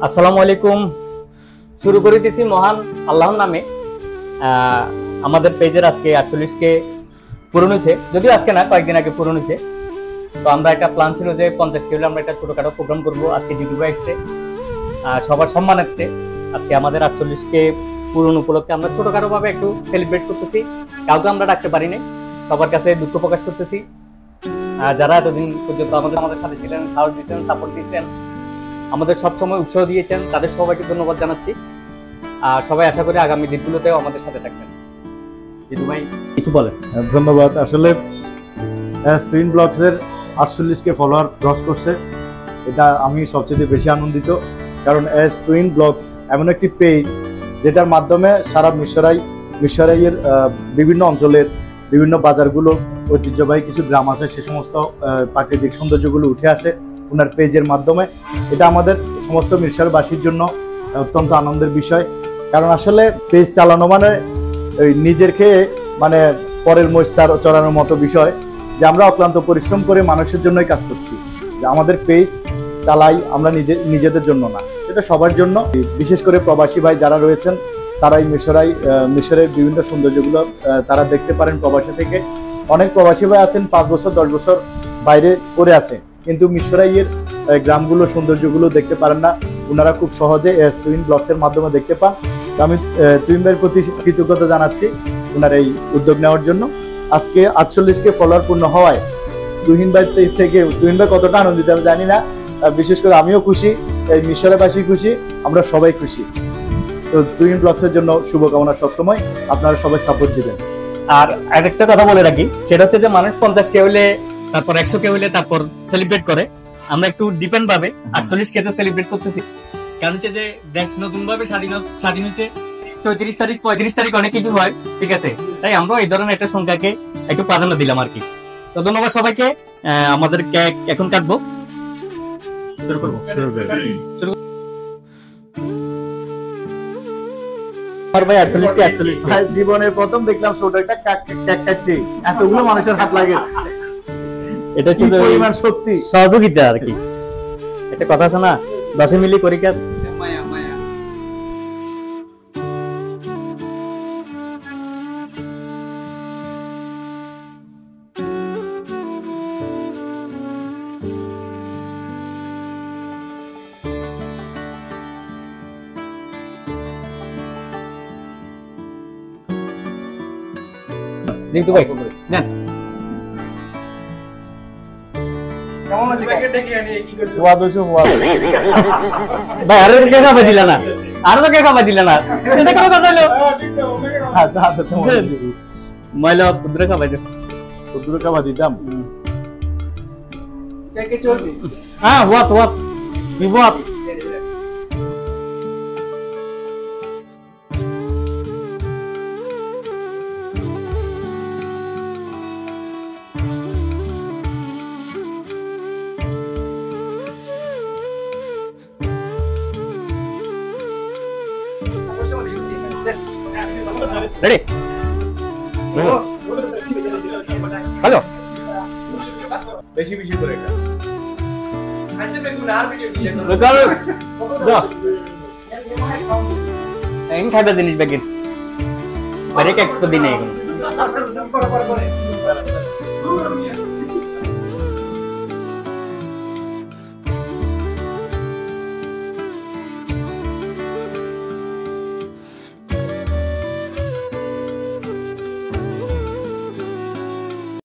আসসালামু আলাইকুম। শুরু করিতেছি মহান আল্লাহর নামে। আমাদের পেজের আজকে 48কে পূরণ হয়েছে, যদিও আজকে না, কয়েকদিন আগে পূরণ হয়েছে। তো আমরা একটা প্ল্যান ছিল যে 50কে হলে আমরা একটা ছোটখাটো প্রোগ্রাম করবো। আজকে জিতু ভাই এসছে সবার সম্মানার্থে। আজকে আমাদের 48কে পূরণ উপলক্ষে আমরা ছোটখাটো ভাবে একটু সেলিব্রেট করতেছি। কাউকে আমরা ডাকতে পারি নাই, সবার কাছে দুঃখ প্রকাশ করতেছি। যারা এতদিন পর্যন্ত আমাদের সাথে ছিলেন, সাহস দিয়েছেন, সাপোর্ট দিয়েছেন, আমাদের সবসময় উৎসাহ দিয়েছেন, তাদের সবাইকে ধন্যবাদ জানাচ্ছি। আর সবাই আশা করি আগামী দিনগুলোতেও আমাদের সাথে থাকবেন। জিতু ভাই কিছু বলেন। ধন্যবাদ। আসলে টুইন ব্লগসের 48কে ফলোয়ার ক্রস করছে, এটা আমি সবচেয়ে বেশি আনন্দিত। কারণ টুইন ব্লগস এমন একটি পেজ যেটার মাধ্যমে সারা মিশরাইয়ের বিভিন্ন অঞ্চলের বিভিন্ন বাজারগুলো, ঐতিহ্যবাহী কিছু গ্রাম আছে, সে সমস্ত প্রাকৃতিক সৌন্দর্যগুলো উঠে আসে ওনার পেজের মাধ্যমে। এটা আমাদের সমস্ত মিশরবাসীর জন্য অত্যন্ত আনন্দের বিষয়। কারণ আসলে পেজ চালানো মানে নিজের খেয়ে মানে পরের মোষ চড়ানোর মতো বিষয়, যে আমরা অক্লান্ত পরিশ্রম করে মানুষের জন্যই কাজ করছি। যে আমাদের পেজ চালাই আমরা নিজেদের জন্য না, সেটা সবার জন্য। বিশেষ করে প্রবাসী ভাই যারা রয়েছেন, তারাই মিশরের বিভিন্ন সৌন্দর্যগুলো তারা দেখতে পারেন প্রবাসী থেকে। অনেক প্রবাসী ভাই আছেন 5 বছর 10 বছর বাইরে পড়ে আছে, কিন্তু মিশরাইয়ের গ্রামগুলো সৌন্দর্যগুলো দেখতে পারেন না। ওনারা খুব সহজে টুইন ব্লগসের মাধ্যমে দেখতে পান। আমি টুইন ভাইয়ের প্রতি কৃতজ্ঞতা জানাচ্ছি ওনার এই উদ্যোগ নেওয়ার জন্য। আজকে 48কে ফলোয়ার পূর্ণ হওয়ায় তুহিন ভাই কতটা আনন্দিত আমি জানি না। বিশেষ করে আমিও খুশি, এই মিশরবাসী খুশি, আমরা সবাই খুশি। তো টুইন ব্লগসের জন্য শুভকামনা সবসময়, আপনারা সবাই সাপোর্ট দিবেন। আর আরেকটা কথা বলে রাখি, সেটা হচ্ছে যে মানুষ 50কে হইলে, তারপর 100কে হইলে, তারপর সেলিব্রেট করে। আমরা একটু ডিপেন্ড ভাবে 48কে সেলিব্রেট করতেছি। কারণ হচ্ছে যে দেশ নতুন ভাবে স্বাধীন হয়েছে। 34 তারিখ 35 তারিখ অনেক কিছু হয়, ঠিক আছে। তাই আমরা এই ধরনের একটা সংখ্যাকে একটু প্রাধান্য দিলাম আর কি। তো ধন্যবাদ সবাইকে। আমাদের কেক এখন কাটবো, শুরু করবো। জীবনের প্রথম দেখলাম ছোট একটা কেক কাটতে এতগুলো মানুষের হাত লাগে, এটা হচ্ছে পরিমাণ শক্তি, সহযোগিতা আর কি। একটা কথা আছে না, 10 মিলি করি কাজ। জিতু ভাই নেন। কেমন আছে ভাই? আরো কে খাবার দিলা না, আরো তো কে খাবার দিলা না, এটা কোনো কথা হলো? ময়লা কুদ্রে খাবার দিও, কুদ্রে খাবার দিতাম। হ্যাঁ what বিবাদ। Ready? Halo. বেশি করে এটা। আজকে বেগুন আর ভিডিও দিলেন না। দাও। এই খাইবা জিনিস বেগিন। বাইরে কেক তো দিনে এখন।